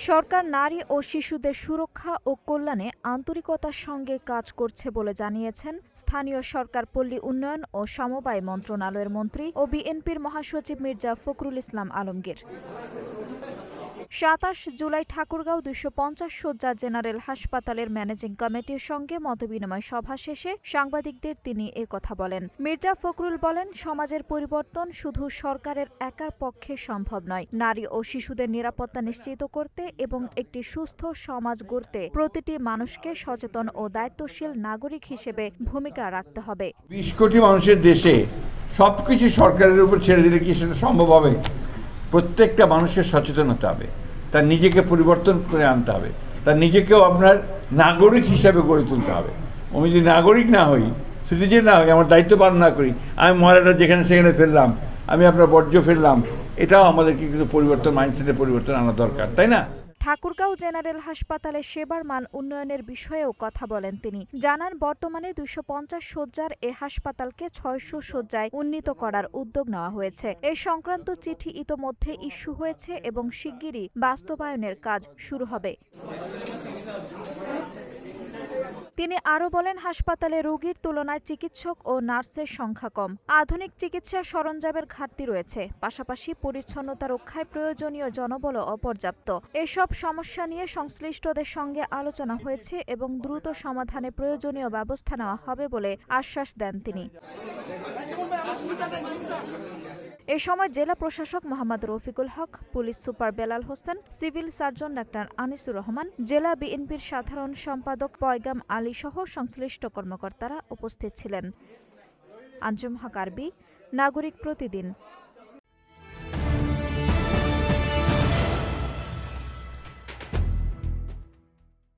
সরকার নারী ও শিশুদের সুরক্ষা ও কল্যাণে আন্তরিকতার সঙ্গে কাজ করছে বলে জানিয়েছেন স্থানীয় সরকার পল্লী উন্নয়ন ও সমবায় মন্ত্রণালয়ের মন্ত্রী ও বিএনপির মহাসচিব মির্জা ফখরুল ইসলাম আলমগীর। ২৭ জুলাই ঠাকুরগাঁও ২৫০ শয্যা জেনারেল হাসপাতালের ম্যানেজিং কমিটির সঙ্গে মতবিনিময় সভা শেষে সাংবাদিকদের তিনি কথা বলেন। মির্জা ফখরুল বলেন, সমাজের পরিবর্তন শুধু সরকারের একার পক্ষে সম্ভব নয়। নারী ও শিশুদের নিরাপত্তা নিশ্চিত করতে এবং একটি সুস্থ সমাজ গড়তে প্রতিটি মানুষকে সচেতন ও দায়িত্বশীল নাগরিক হিসেবে ভূমিকা রাখতে হবে। ২০ কোটি মানুষের দেশে সবকিছু সরকারের উপর ছেড়ে দিলে কি সেটা সম্ভব হবে? প্রত্যেকটা মানুষকে সচেতন হতে হবে, তার নিজেকে পরিবর্তন করে আনতে হবে, তার নিজেকেও আপনার নাগরিক হিসাবে গড়ে তুলতে হবে। আমি যদি নাগরিক না হই, সিটিজেন না হই, আমার দায়িত্ব পালন না করি, আমি ময়লাটা যেখানে সেখানে ফেললাম, আমি আপনার বর্জ্য ফেললাম, এটাও আমাদেরকে কিন্তু পরিবর্তন, মাইন্ডসেটের পরিবর্তন আনা দরকার, তাই না? ঠাকুরগাঁও জেনারেল হাসপাতালে সেবার মান উন্নয়নের বিষয়েও কথা বলেন তিনি। জানান, বর্তমানে ২৫০ শয্যার এ হাসপাতালকে ৬০০ শয্যায় উন্নীত করার উদ্যোগ নেওয়া হয়েছে। এ সংক্রান্ত চিঠি ইতোমধ্যে ইস্যু হয়েছে এবং শিগগিরই বাস্তবায়নের কাজ শুরু হবে। তিনি আরও বলেন, হাসপাতালে রোগীর তুলনায় চিকিৎসক ও নার্সের সংখ্যা কম। আধুনিক চিকিৎসা সরঞ্জামের ঘাটতি রয়েছে। পাশাপাশি পরিচ্ছন্নতা রক্ষায় প্রয়োজনীয় জনবলও অপর্যাপ্ত। এসব সমস্যা নিয়ে সংশ্লিষ্টদের সঙ্গে আলোচনা হয়েছে এবং দ্রুত সমাধানে প্রয়োজনীয় ব্যবস্থা নেওয়া হবে বলে আশ্বাস দেন তিনি। এ সময় জেলা প্রশাসক Mohammad Rafiqul Haque, police super Belal Hossain, civil surgeon doctor Anisur Rahman, জেলা বিএনপির সাধারণ সম্পাদক পয়গাম আলী সহ সংশ্লিষ্ট কর্মকর্তারা উপস্থিত ছিলেন। আঞ্জুম হক আরবি, নাগরিক প্রতিদিন।